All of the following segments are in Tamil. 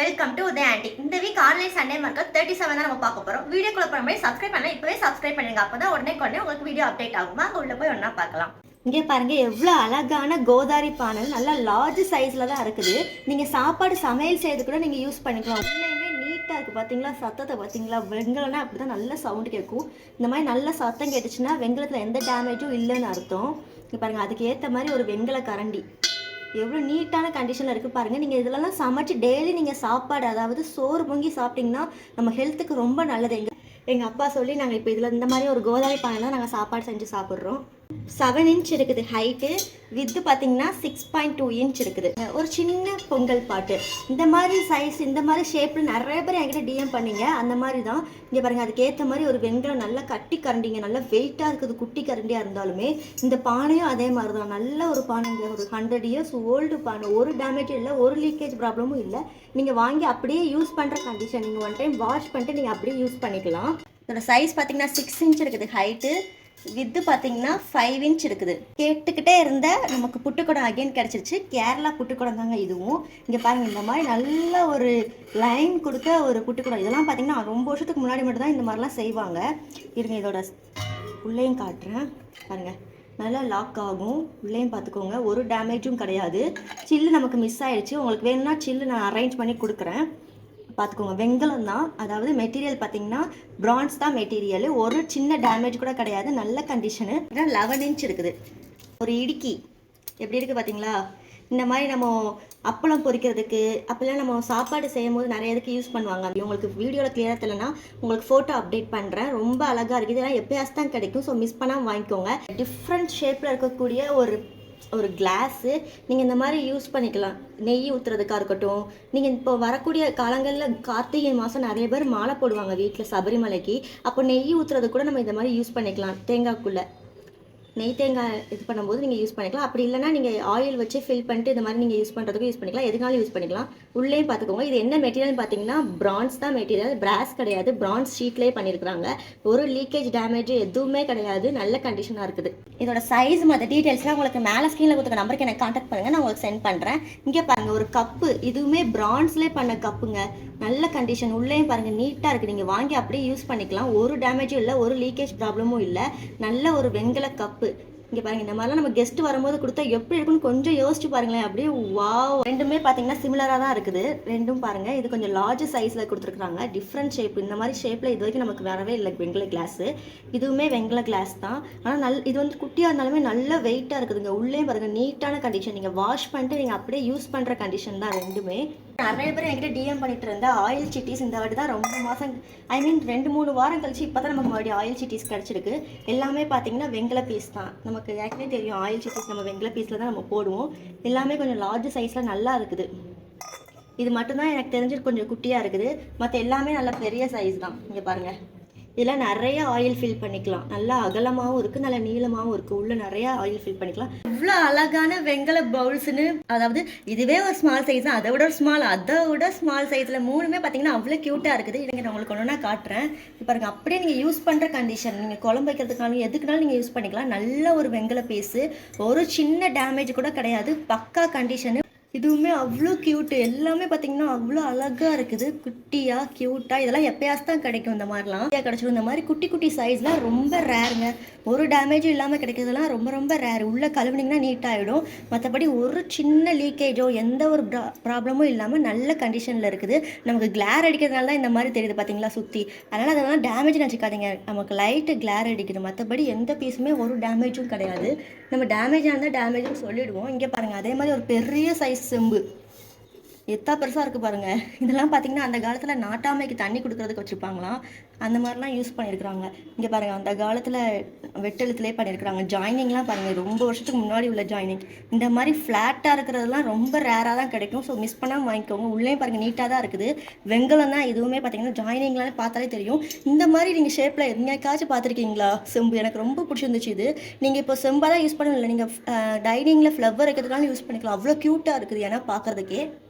Welcome to Udaya aunty. இந்த வீக் ஆன்லைன் சண்டே மார்க்கெட் 37 தான் நம்ம பார்க்க போறோம். வீடியோக்குள்ள போற மாதிரி சப்ஸ்கிரைப் பண்ணலாம். இப்பவே சப்ஸ்கிரைப் பண்ணுங்க. அப்பதான் உடனே உங்களுக்கு வீடியோ அப்டேட் ஆகுமா. உள்ள போய் ஒண்ணா பார்க்கலாம். இங்கே பாருங்க எவ்வளோ அழகான கோதாரி பானல் நல்லா லார்ஜ் சைஸில் தான் இருக்குது. நீங்கள் சாப்பாடு சமையல் செய்யறது கூட நீங்கள் யூஸ் பண்ணிக்கலாம். உள்ளேயுமே நீட்டாக இருக்குது பார்த்தீங்களா, சத்தத்தை பார்த்தீங்களா. வெங்கலம்னா அப்படி தான் நல்ல சவுண்டு கேட்கும். இந்த மாதிரி நல்ல சத்தம் கேட்டுச்சுன்னா வெங்கலத்தில் எந்த டேமேஜும் இல்லைன்னு அர்த்தம். இங்கே பாருங்கள் அதுக்கு ஏற்ற மாதிரி ஒரு வெங்கல கரண்டி எவ்வளோ நீட்டான கண்டிஷனில் இருக்குது பாருங்கள். நீங்கள் இதெல்லாம் சமைச்சு டெய்லி நீங்கள் சாப்பாடு அதாவது சோறு பொங்கி சாப்பிட்டிங்கன்னா நம்ம ஹெல்த்துக்கு ரொம்ப நல்லது. எங்கள் அப்பா சொல்லி நாங்கள் இப்போ இதில் இந்த மாதிரி ஒரு கோதாரி பானை தான் நாங்கள் சாப்பாடு செஞ்சு சாப்பிட்றோம். 7 இன்ச் இருக்குது ஹைட்டு, வித்து பார்த்தீங்கன்னா 6.2 இன்ச் இருக்குது. ஒரு சின்ன பொங்கல் பாட்டு இந்த மாதிரி சைஸ் இந்த மாதிரி ஷேப்பில் நிறைய பேர் என்கிட்ட டிஎம் பண்ணிங்க. அந்த மாதிரி தான் இங்கே பாருங்கள் அதுக்கு ஏற்ற மாதிரி ஒரு வெங்கலம் நல்லா கட்டி கரண்டிங்க, நல்லா வெயிட்டாக இருக்குது. குட்டி கரண்டியாக இருந்தாலுமே இந்த பானையும் அதே மாதிரி தான் நல்ல ஒரு பானைங்க. ஒரு 100 இயர்ஸ் ஓல்டு பானை, ஒரு டேமேஜும் இல்லை, ஒரு லீக்கேஜ் ப்ராப்ளமும் இல்லை. நீங்கள் வாங்கி அப்படியே யூஸ் பண்ணுற கண்டிஷன். நீங்கள் ஒன் டைம் வாஷ் பண்ணிட்டு நீங்கள் அப்படியே யூஸ் பண்ணிக்கலாம். இதோட சைஸ் பார்த்தீங்கன்னா 6 இன்ச் இருக்குது ஹைட்டு, வித்து பார்த்தீங்கன்னா 5 இன்ச் இருக்குது. கேட்டுக்கிட்டே இருந்த நமக்கு புட்டுக்குடம் அகைன் கிடச்சிருச்சு. கேரளா புட்டுக்குடம் தாங்க இதுவும். இங்கே பாருங்கள் இந்த மாதிரி நல்ல ஒரு லைன் கொடுத்த ஒரு புட்டுக்குடம். இதெல்லாம் பார்த்தீங்கன்னா ரொம்ப வருஷத்துக்கு முன்னாடி மட்டும் தான் இந்த மாதிரிலாம் செய்வாங்க. இருங்க இதோட உள்ளேயும் காட்டுறேன் பாருங்கள். நல்லா லாக் ஆகும். உள்ளேயும் பார்த்துக்கோங்க, ஒரு டேமேஜும் கிடையாது. சில்லு நமக்கு மிஸ் ஆகிடுச்சு. உங்களுக்கு வேணும்னா சில்லு நான் அரேஞ்ச் பண்ணி கொடுக்குறேன். பார்த்துக்கோங்க வெங்கலம் தான், அதாவது மெட்டீரியல் பார்த்தீங்கன்னா பிரான்ஸ் தான் மெட்டீரியல். ஒரு சின்ன டேமேஜ் கூட கிடையாது, நல்ல கண்டிஷனு. 11 இன்ச் இருக்குது. ஒரு இடுக்கி எப்படி இருக்குது பார்த்தீங்களா. இந்த மாதிரி நம்ம அப்பளம் பொரிக்கிறதுக்கு அப்போல்லாம் நம்ம சாப்பாடு செய்யும் போது நிறைய இதுக்கு யூஸ் பண்ணுவாங்க. உங்களுக்கு வீடியோவில் கிளியராக தெரியலனா உங்களுக்கு ஃபோட்டோ அப்டேட் பண்ணுறேன். ரொம்ப அழகாக இருக்குது. இதெல்லாம் எப்போயாச்சும் தான் கிடைக்கும். ஸோ மிஸ் பண்ணாமல் வாங்கிக்கோங்க. டிஃப்ரெண்ட் ஷேப்பில் இருக்கக்கூடிய ஒரு கிளாஸு நீங்கள் இந்த மாதிரி யூஸ் பண்ணிக்கலாம். நெய் ஊற்றுறதுக்காக இருக்கட்டும். நீங்கள் இப்போ வரக்கூடிய காலங்களில் கார்த்திகை மாதம் நிறைய பேர் மாலை போடுவாங்க வீட்டில் சபரிமலைக்கு. அப்போ நெய் ஊற்றுறது கூட நம்ம இந்த மாதிரி யூஸ் பண்ணிக்கலாம். தேங்காய்க்குள்ளே தேங்காய் இது பண்ணும்போது நீங்கள் யூஸ் பண்ணிக்கலாம். அப்படி இல்லைனா நீங்கள் ஆயில் வச்சு ஃபில் பண்ணிட்டு இந்த மாதிரி நீங்கள் யூஸ் பண்ணுறதுக்கு யூஸ் பண்ணிக்கலாம். எதுனாலும் யூஸ் பண்ணிக்கலாம். உள்ளே பார்த்துக்கோங்க இது என்ன மெட்டீரியல் பார்த்தீங்கன்னா பிரான்ஸ் தான் மெட்டீரியல், பிராஸ் கிடையாது. பிரான்ஸ் ஷீட்லேயே பண்ணியிருக்கிறாங்க. ஒரு லீக்கேஜ் டேமேஜ் எதுவுமே கிடையாது, நல்ல கண்டிஷனாக இருக்குது. இதோட சைஸ் மற்ற டீட்டெயில்ஸ்லாம் உங்களுக்கு மேலே ஸ்க்ரீனில் கொடுத்துருக்க நம்பருக்கு எனக்கு கான்டாக்ட் பண்ணுங்கள், நான் உங்களுக்கு சென்ட் பண்ணுறேன். இங்கே பாருங்கள் ஒரு கப்பு, இதுவுமே பிரான்ஸ்லேயே பண்ண கப்புங்க. நல்ல கண்டிஷன். உள்ளேயும் பாருங்கள் நீட்டாக இருக்குது. நீங்கள் வாங்கி அப்படியே யூஸ் பண்ணிக்கலாம். ஒரு டேமேஜும் இல்லை, ஒரு லீக்கேஜ் ப்ராப்ளமும் இல்லை. நல்ல ஒரு வெங்கல கப்பு. இங்கே பாருங்கள் இந்த மாதிரிலாம் நம்ம கெஸ்ட் வரும்போது கொடுத்தா எப்படி இருக்குன்னு கொஞ்சம் யோசிச்சு பாருங்களேன். அப்படியே வாவ். ரெண்டுமே பார்த்தீங்கன்னா சிமிலராக தான் இருக்குது. ரெண்டும் பாருங்கள். இது கொஞ்சம் லார்ஜ் சைஸில் கொடுத்துருக்குறாங்க. Different shape. இந்த மாதிரி ஷேப்பில் இது வரைக்கும் நமக்கு வரவே இல்லை வெங்கல கிளாஸு. இதுவுமே வெங்கல கிளாஸ் தான். ஆனால் இது வந்து குட்டியாக இருந்தாலுமே நல்ல வெயிட்டாக இருக்குதுங்க. உள்ளே பாருங்கள் நீட்டான கண்டிஷன். நீங்கள் வாஷ் பண்ணிட்டு நீங்கள் அப்படியே யூஸ் பண்ணுற கண்டிஷன் தான் ரெண்டுமே. நிறைய பேர் என்கிட்ட டிஎம் பண்ணிட்டு இருந்த ஆயில் சிட்டிஸ் இந்த வாட்டி தான் ரொம்ப மாதம் 2-3 வாரம் கழிச்சு இப்போ தான் நமக்கு மறுபடியும் ஆயில் சிட்டிஸ் கிடச்சிருக்கு. எல்லாமே பார்த்தீங்கன்னா வெங்கல பீஸ் தான். நமக்கு ஏற்கனவே தெரியும் ஆயில் சிட்டிஸ் நம்ம வெங்கல பீஸில் தான் நம்ம போடுவோம். எல்லாமே கொஞ்சம் லார்ஜ் சைஸில் நல்லா இருக்குது. இது மட்டும்தான் எனக்கு தெரிஞ்சு கொஞ்சம் குட்டியாக இருக்குது. மற்ற எல்லாமே நல்லா பெரிய சைஸ் தான். இங்கே பாருங்கள் இதில் நிறைய ஆயில் ஃபில் பண்ணிக்கலாம். நல்லா அகலமாகவும் இருக்குது, நல்லா நீளமாகவும் இருக்குது. உள்ளே நிறையா ஆயில் ஃபில் பண்ணிக்கலாம். இவ்வளோ அழகான வெங்கல பவுல்ஸ்னு, அதாவது இதுவே ஒரு ஸ்மால் சைஸ் தான், அதை விட ஸ்மால் சைஸில் மூணுமே பார்த்தீங்கன்னா அவ்வளோ க்யூட்டாக இருக்குது. இதுங்க நான் உங்களுக்கு ஒன்று காட்டுறேன். இப்போ பாருங்கள் அப்படியே நீங்கள் யூஸ் பண்ணுற கண்டிஷன். நீங்கள் குழம்பு வைக்கிறதுக்கான எதுக்குனாலும் நீங்கள் யூஸ் பண்ணிக்கலாம். நல்ல ஒரு வெங்கல பீஸு, ஒரு சின்ன டேமேஜ் கூட கிடையாது, பக்கா கண்டிஷனு. இதுவுமே அவ்வளோ க்யூட்டு. எல்லாமே பார்த்தீங்கன்னா அவ்வளோ அழகாக இருக்குது, குட்டியாக க்யூட்டாக. இதெல்லாம் எப்போயாச்சும் தான் கிடைக்கும். இந்த மாதிரிலாம் கிடச்சிடும். இந்த மாதிரி குட்டி குட்டி சைஸ்லாம் ரொம்ப ரேருங்க. ஒரு டேமேஜும் இல்லாமல் கிடைக்கிறதுலாம் ரொம்ப ரொம்ப ரேர். உள்ளே கழுவுனிங்கன்னா நீட்டாகிடும். மற்றபடி ஒரு சின்ன லீக்கேஜோ எந்த ஒரு ப்ராப்ளமும் இல்லாமல் நல்ல கண்டிஷனில் இருக்குது. நமக்கு கிளார் அடிக்கிறதுனால தான் இந்த மாதிரி தெரியுது பார்த்தீங்களா சுற்றி. அதனால் அதெல்லாம் டேமேஜ் நினச்சிக்காதீங்க. நமக்கு லைட்டு கிளார் அடிக்குது, மற்றபடி எந்த பீஸுமே ஒரு டேமேஜும் கிடையாது. நம்ம டேமேஜாக இருந்தால் டேமேஜ்னு சொல்லிவிடுவோம். இங்கே பாருங்கள் அதே மாதிரி ஒரு பெரிய சைஸ் செம்பு எத்தா பெருசாக இருக்குது பாருங்கள். இதெல்லாம் பார்த்திங்கன்னா அந்த காலத்தில் நாட்டாமைக்கு தண்ணி கொடுக்குறதுக்கு வச்சுருப்பாங்களாம். அந்த மாதிரிலாம் யூஸ் பண்ணியிருக்கிறாங்க. இங்கே பாருங்கள் அந்த காலத்தில் வெட்டெழுத்துலேயே பண்ணியிருக்கிறாங்க. ஜாயினிங்லாம் பாருங்கள் ரொம்ப வருஷத்துக்கு முன்னாடி உள்ள ஜாயினிங். இந்த மாதிரி ஃப்ளாட்டாக இருக்கிறதுலாம் ரொம்ப ரேராக தான் கிடைக்கும். ஸோ மிஸ் பண்ணாமல் வாங்கிக்கோங்க. உள்ளேயும் பாருங்கள் நீட்டாக தான் இருக்குது. வெங்கலம் தான் இதுவுமே பார்த்திங்கன்னா ஜாயினிங்லாம் பார்த்தாலே தெரியும். இந்த மாதிரி நீங்கள் ஷேப்பில் எங்கேயாச்சும் பார்த்துருக்கீங்களா செம்பு? எனக்கு ரொம்ப பிடிச்சிருந்துச்சு இது. நீங்கள் இப்போ செம்பாக தான் யூஸ் பண்ணல, நீங்கள் டைனிங்கில் ஃப்ளவர் வைக்கிறதுனாலும் யூஸ் பண்ணிக்கலாம். அவ்வளோ க்யூட்டாக இருக்குது ஏன்னா பார்க்குறதுக்கே.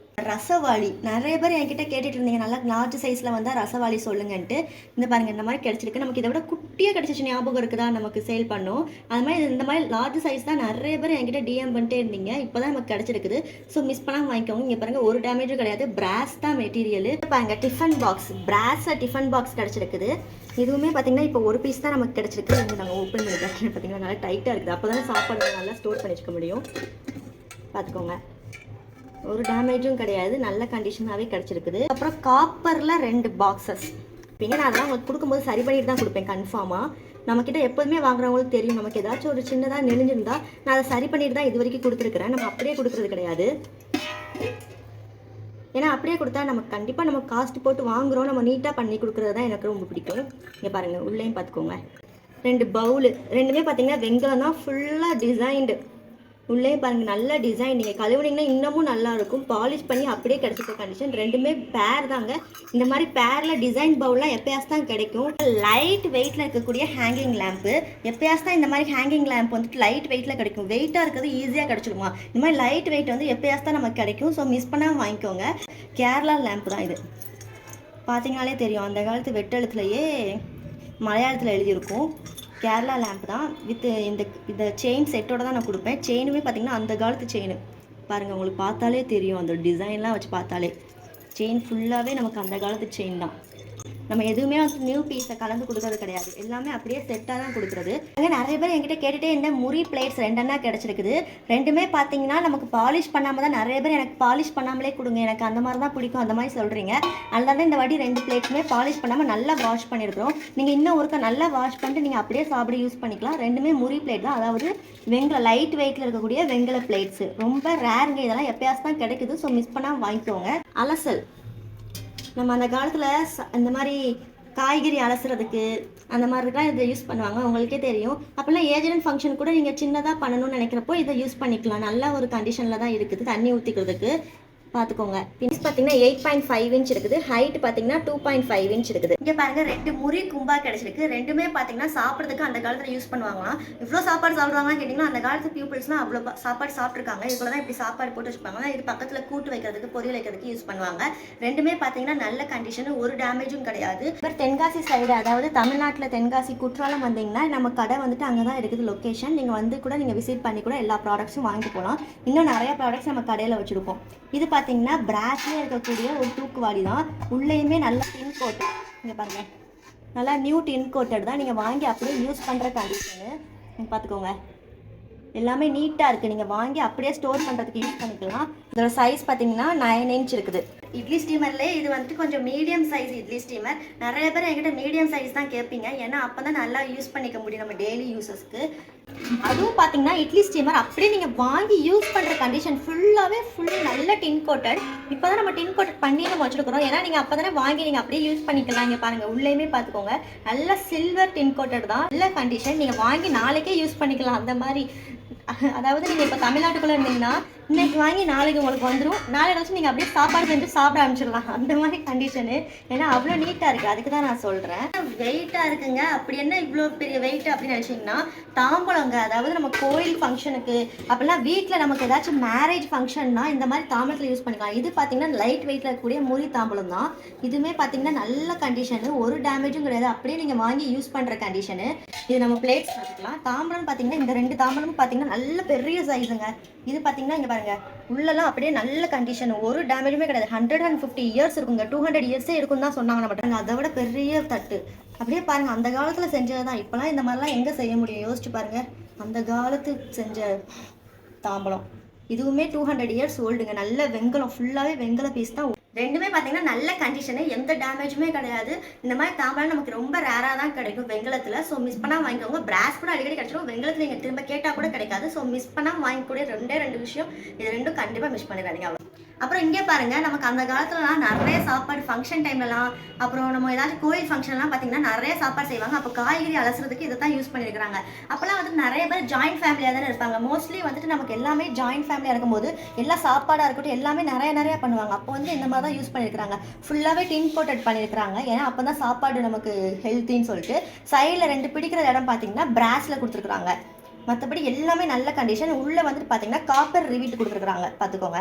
ரசவாளி நிறைய பேர் என்கிட்ட கேட்டுட்டு இருந்தீங்க, நல்லா லார்ஜ் சைஸில் வந்தால் ரசவாளி சொல்லுங்கன்ட்டு. இந்த பாருங்கள், இந்த மாதிரி கிடச்சிருக்கு. நமக்கு இதை விட குட்டியாக கிடச்சிச்சு, ஞாபகம் இருக்குதா? நமக்கு சேல் பண்ணோம். அது மாதிரி இந்த மாதிரி லார்ஜ் சைஸ் தான் நிறைய பேர் என்கிட்ட டிஎம் பண்ணிட்டே இருந்தீங்க. இப்போ தான் நமக்கு கிடச்சிருக்குது. ஸோ மிஸ் பண்ணாமல் வாங்கிக்கோங்க. இங்கே பாருங்கள், ஒரு டேமேஜும் கிடையாது. பிராஸ் தான் மெட்டீரியல். பாருங்கள், டிஃபன் பாக்ஸ், பிராஸில் டிஃபன் பாக்ஸ் கிடச்சிருக்குது. இதுவுமே பார்த்தீங்கன்னா இப்போ ஒரு பீஸ் தான் நமக்கு கிடச்சிருக்கு. இங்கே நாங்கள் ஓப்பன் பண்ணி பார்த்தீங்கன்னா நல்லா டைட்டாக இருக்குது. அப்போ தானே சாப்பாடு நல்லா ஸ்டோர் பண்ணி வச்சுக்க முடியும். பார்த்துக்கோங்க, ஒரு டேமேஜும் கிடையாது, நல்ல கண்டிஷனாகவே கிடச்சிருக்குது. அப்புறம் காப்பரில் 2 பாக்ஸஸ். இப்போ நான் அதெல்லாம் உங்களுக்கு கொடுக்கும்போது சரி பண்ணிட்டு தான் கொடுப்பேன் கன்ஃபார்மாக. நம்மக்கிட்ட எப்போதுமே வாங்குறவங்களுக்கு தெரியும், நமக்கு ஏதாச்சும் ஒரு சின்னதாக நெளிஞ்சிருந்தா நான் அதை சரி பண்ணிட்டு தான் இது வரைக்கும் கொடுத்துருக்குறேன். நம்ம அப்படியே கொடுக்குறது கிடையாது. ஏன்னா அப்படியே கொடுத்தா நமக்கு கண்டிப்பாக நம்ம காஸ்ட் போட்டு வாங்குகிறோம், நம்ம நீட்டாக பண்ணி கொடுக்குறது தான் எனக்கு ரொம்ப பிடிக்கும். இங்கே பாருங்கள், உள்ளேயும் பார்த்துக்கோங்க. 2 பவுலு, ரெண்டுமே பார்த்தீங்கன்னா வெங்காயம் தான், ஃபுல்லாக டிசைன்டு. உள்ளே பாருங்கள், நல்ல டிசைன். நீங்கள் கழுவுனீங்கன்னா இன்னமும் நல்லாயிருக்கும். பாலிஷ் பண்ணி அப்படியே கிடச்சிருக்க கண்டிஷன். ரெண்டுமே பேர் தாங்க. இந்த மாதிரி பேரில் டிசைன் பவுல்லாம் எப்போயாச்சும் தான் கிடைக்கும். லைட் வெயிட்டில் இருக்கக்கூடிய ஹேங்கிங் லேம்ப்பு. எப்போயாச்சும் தான் இந்த மாதிரி ஹேங்கிங் லேம்ப் வந்துட்டு லைட் வெயிட்டில் கிடைக்கும். வெயிட்டாக இருக்கிறது ஈஸியாக கிடச்சிருமா? இந்த மாதிரி லைட் வெயிட் வந்து எப்போயாச்சும் தான் நமக்கு கிடைக்கும். ஸோ மிஸ் பண்ணாமல் வாங்கிக்கோங்க. கேரளா லேம்ப் தான் இது. பார்த்தீங்கனாலே தெரியும், அந்த காலத்து வெட்டெழுத்துலையே மலையாளத்தில் எழுதியிருக்கும். கேரளா லேம்ப் தான். வித் இந்த செயின் செட்டோட தான் நான் கொடுப்பேன். செயினுமே பார்த்திங்கன்னா அந்த காலத்து செயின் பாருங்கள், உங்களுக்கு பார்த்தாலே தெரியும். அந்த டிசைன்லாம் வச்சு பார்த்தாலே செயின் ஃபுல்லாகவே நமக்கு அந்த காலத்து செயின் தான். நம்ம எதுவுமே வந்து நியூ பீஸை கலந்து கொடுக்கறது கிடையாது, எல்லாமே அப்படியே செட்டாக தான் கொடுக்குறது. அங்கே நிறைய பேர் என்கிட்ட கேட்டுகிட்டே இந்த முறி பிளேட்ஸ் 2 கிடச்சிருக்குது. ரெண்டுமே பார்த்தீங்கன்னா நமக்கு பாலிஷ் பண்ணாமல் தான். நிறைய பேர் எனக்கு பாலிஷ் பண்ணாமலே கொடுங்க, எனக்கு அந்த மாதிரி தான் பிடிக்கும், அந்த மாதிரி சொல்கிறீங்க. அதனால இந்த வாட்டி 2 பிளேட்ஸுமே பாலிஷ் பண்ணாமல் நல்லா வாஷ் பண்ணியிருக்கிறோம். நீங்கள் இன்னும் ஒருக்க நல்லா வாஷ் பண்ணிட்டு நீங்கள் அப்படியே சாப்பிட யூஸ் பண்ணிக்கலாம். ரெண்டுமே முறி பிளேட் தான், அதாவது லைட் வெயிட்டில் இருக்கக்கூடிய வெங்கல பிளேட்ஸு. ரொம்ப ரேருங்க, இதெல்லாம் எப்பயாச்சும் தான் கிடைக்குது. ஸோ மிஸ் பண்ணாமல் வாங்கிக்கோங்க. அலசல், நம்ம அந்த காலத்தில் இந்த மாதிரி காய்கறி அலசுறதுக்கு அந்த மாதிரிலாம் இதை யூஸ் பண்ணுவாங்க, உங்களுக்கே தெரியும். அப்போல்லாம் ஏஜென்ட் ஃபங்க்ஷன் கூட நீங்கள் சின்னதாக பண்ணணும்னு நினைக்கிறப்போ இதை யூஸ் பண்ணிக்கலாம். நல்ல ஒரு கண்டிஷனில் தான் இருக்குது, தண்ணி ஊற்றிக்கிறதுக்கு. பார்த்துக்கோங்க. பின்ஸ் பார்த்தீங்கன்னா 8.5 இன்ச் இருக்குது. ஹைட் பார்த்தீங்கன்னா 2.5 இன்ச் இருக்குது. இங்கே பாருங்க, 2 முறி கும்பா கிடைச்சிருக்கு. ரெண்டுமே பார்த்தீங்கன்னா சாப்பிட்றதுக்கு அந்த காலத்தில் யூஸ் பண்ணுவாங்களாம். இவ்வளோ சாப்பாடு சாப்பிடுவாங்கன்னு கேட்டிங்கன்னா அந்த காலத்து பீப்புள்ஸ்லாம் அவ்வளோ சாப்பாடு சாப்பிட்ருக்காங்க. இதுக்குள்ள தான் இப்படி சாப்பாடு போட்டு வச்சுப்பாங்க. இது பக்கத்தில் கூட்டு வைக்கிறதுக்கு, பொரியல் வைக்கிறதுக்கு யூஸ் பண்ணுவாங்க. ரெண்டுமே பார்த்தீங்கன்னா நல்ல கண்டிஷன், ஒரு டேமேஜும் கிடையாது. இப்போ தென்காசி சைடு, அதாவது தமிழ்நாட்டில் தென்காசி குற்றாலம் வந்தீங்கன்னா நம்ம கடை வந்துட்டு அங்கே தான் இருக்குது லொக்கேஷன். நீங்கள் வந்து கூட நீங்கள் விசிட் பண்ணி கூட எல்லா ப்ராடக்ட்ஸும் வாங்கிட்டு போகலாம். இன்னும் நிறைய ப்ராடக்ட்ஸ் நம்ம கடையில் வச்சுருக்கோம். இது பார்த்தீங்கன்னா பிராஸ்லேயே இருக்கக்கூடிய ஒரு தூக்குவாளி தான். உள்ளேயுமே நல்ல டின் கோட். இங்கே பாருங்கள், நல்லா நியூ டின் கோட்டட் தான். நீங்கள் வாங்கி அப்படியே யூஸ் பண்ணுற கண்டிஷனு. பார்த்துக்கோங்க, எல்லாமே நீட்டாக இருக்குது. நீங்கள் வாங்கி அப்படியே ஸ்டோர் பண்ணுறதுக்கு யூஸ் பண்ணிக்கலாம். இதோட சைஸ் பார்த்தீங்கன்னா 9 இன்ச் இருக்குது. இட்லி ஸ்டீமர்லேயே இது வந்துட்டு கொஞ்சம் மீடியம் சைஸ் இட்லி ஸ்டீமர். நிறைய பேர் என்கிட்ட மீடியம் சைஸ் தான் கேட்பீங்க, ஏன்னா அப்போ தான் நல்லா யூஸ் பண்ணிக்க முடியும் நம்ம டெய்லி யூஸஸ்க்கு. அதுவும் பார்த்தீங்கன்னா இட்லி ஸ்டீமர் அப்படியே நீங்கள் வாங்கி யூஸ் பண்ணுற கண்டிஷன் ஃபுல்லாகவே நல்ல டின் கோட்டட். இப்போ தான் நம்ம டின் கோட்டட் பண்ணி நம்ம வச்சுருக்கிறோம், ஏன்னா நீங்கள் அப்போ தானே வாங்கி நீங்கள் அப்படியே யூஸ் பண்ணிக்கலாம். இங்கே பாருங்கள், உள்ளேயுமே பார்த்துக்கோங்க, நல்ல சில்வர் டின் கோட்டட் தான், நல்ல கண்டிஷன். நீங்கள் வாங்கி நாளைக்கே யூஸ் பண்ணிக்கலாம் அந்த மாதிரி. அதாவது நீங்கள் இப்போ தமிழ்நாட்டுக்குள்ளே இருந்தீங்கன்னா இன்னைக்கு வாங்கி நாளைக்கு உங்களுக்கு வந்துடும். நாளை கழிச்சு நீங்கள் அப்படியே சாப்பாடு செஞ்சு சாப்பிட ஆரம்பிச்சிடலாம், அந்த மாதிரி கண்டிஷனு. ஏன்னா அவ்வளோ நீட்டாக இருக்குது, அதுக்கு தான் நான் சொல்கிறேன். வெயிட்டாக இருக்குங்க. அப்படி என்ன இவ்வளோ பெரிய வெயிட் அப்படின்னு நினச்சிங்கன்னா, தாம்பூலங்க, அதாவது நம்ம கோயில் ஃபங்க்ஷனுக்கு அப்படிலாம் வீட்டில் நமக்கு ஏதாச்சும் மேரேஜ் ஃபங்க்ஷன்னா இந்த மாதிரி தாம்பூலத்தில் யூஸ் பண்ணிக்கலாம். இது பார்த்தீங்கன்னா லைட் வெயிட்டில் இருக்கக்கூடிய முறி தாம்பூலம் தான். இதுவுமே பார்த்தீங்கன்னா நல்ல கண்டிஷனு, ஒரு டேமேஜும் கிடையாது. அப்படியே நீங்கள் வாங்கி யூஸ் பண்ணுற கண்டிஷனு. இது நம்ம பிளேட்ஸ் பார்த்துக்கலாம். தாம்பூலம் பார்த்தீங்கன்னா இந்த 2 தாம்பூலமும் பார்த்தீங்கன்னா நல்ல பெரிய சைஸுங்க. இது பார்த்தீங்கன்னா இங்கே பாருங்க, உள்ளெல்லாம் அப்படியே நல்ல கண்டிஷன், ஒரு டேமேஜுமே கிடையாது. 150 இயர்ஸ் இருக்குங்க, 200 இயர்ஸே இருக்குன்னு தான் சொன்னாங்க நம்ம. அதை விட பெரிய தட்டு. அப்படியே பாருங்க, அந்த காலத்தில் செஞ்சது தான். இப்போலாம் இந்த மாதிரிலாம் எங்கே செய்ய முடியும்? யோசிச்சு பாருங்க, அந்த காலத்து செஞ்ச தாம்பலம். இதுவுமே 200 இயர்ஸ் ஓல்டுங்க. நல்ல வெங்கலம், ஃபுல்லாகவே வெங்கல பீஸ் தான். ரெண்டுமே பார்த்தீங்கன்னா நல்ல கண்டிஷனு, எந்த டேமேஜுமே கிடையாது. இந்த மாதிரி தாம்பலம் நமக்கு ரொம்ப ரேராக தான் கிடைக்கும் வெங்கலத்தில். ஸோ மிஸ் பண்ணால் வாங்கிக்கோங்க. பிராஸ் கூட அடிக்கடி கிடைச்சிடும், வெங்கலத்தில் நீங்கள் திரும்ப கேட்டால் கூட கிடைக்காது. ஸோ மிஸ் பண்ணால் வாங்கிக்கூடிய 2 விஷயம், இது 2 கண்டிப்பாக மிஸ் பண்ணிடாதீங்க. அப்புறம் இங்கே பாருங்க, நமக்கு அந்த காலத்துலலாம் நிறைய சாப்பாடு ஃபங்க்ஷன் டைம்லலாம், அப்புறம் நம்ம ஏதாச்சும் கோயில் ஃபங்க்ஷன்லாம் பார்த்தீங்கன்னா நிறைய சாப்பாடு செய்வாங்க. அப்போ காய்கறி அலசுறதுக்கு இதை தான் யூஸ் பண்ணியிருக்காங்க. அப்போலாம் வந்துட்டு நிறைய பேர் ஜாயின்ட் ஃபேமிலியாக தானே இருப்பாங்க. மோஸ்ட்லி வந்துட்டு நமக்கு எல்லாமே ஜாயின்ட் ஃபேமிலியாக இருக்கும்போது எல்லா சாப்பாடாக இருக்கட்டும் எல்லாமே நிறைய பண்ணுவாங்க. அப்போ வந்து இந்த மாதிரி தான் யூஸ் பண்ணியிருக்காங்க. ஃபுல்லாகவே டின் கோட்டட் பண்ணியிருக்காங்க, ஏன்னா அப்போ தான் சாப்பாடு நமக்கு ஹெல்த்தின்னு சொல்லிட்டு. சைடில் 2 பிடிக்கிற இடம் பார்த்தீங்கன்னா பிராஸில் கொடுத்துருக்குறாங்க. மற்றபடி எல்லாமே நல்ல கண்டிஷன். உள்ளே வந்துட்டு பார்த்தீங்கன்னா காப்பர் ரிவீட் கொடுத்துருக்குறாங்க. பார்த்துக்கோங்க,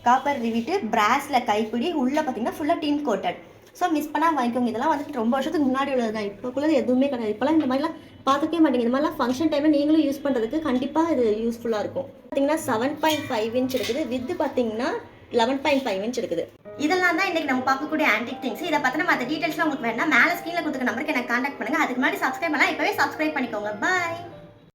காப்பர் ரிவிட்டு, பிராஸில் கைப்பிடி, உள்ளே பார்த்தீங்கன்னா ஃபுல்லாக டின் கோட்டட். ஸோ மிஸ் பண்ணால் வாங்கிக்கோங்க. இதெல்லாம் வந்துட்டு ரொம்ப வருஷத்துக்கு முன்னாடி உள்ளது தான், இப்போக்குள்ளது எதுவுமே கிடையாது. இப்போலாம் இந்த மாதிரிலாம் பார்த்துக்கவே மாட்டேங்க. இந்த மாதிரிலாம் ஃபங்க்ஷன் டைமில் நீங்களும் யூஸ் பண்ணுறதுக்கு கண்டிப்பாக இது யூஸ்ஃபுல்லாக இருக்கும். பார்த்தீங்கன்னா 7.5 இன்ச் இருக்குது, வித்து பார்த்தீங்கன்னா 11.5 இன்ச் இருக்குது. இதெல்லாம் தான் இன்றைக்கி நம்ம பார்க்கக்கூடிய ஆன்டிக் திங்ஸ். இதை பற்றின மற்ற டீட்டெயில்ஸ்லாம் உங்களுக்கு வேணா மேலே ஸ்க்ரீனில் கொடுத்துக்க நம்பருக்கு எனக்கு கான்டாக்ட் பண்ணுங்கள். அதுக்கு முன்னாடி சப்ஸ்கிரைப் பண்ணலாம், இப்போவே சப்ஸ்கிரைப் பண்ணிக்கோங்க. பாய்.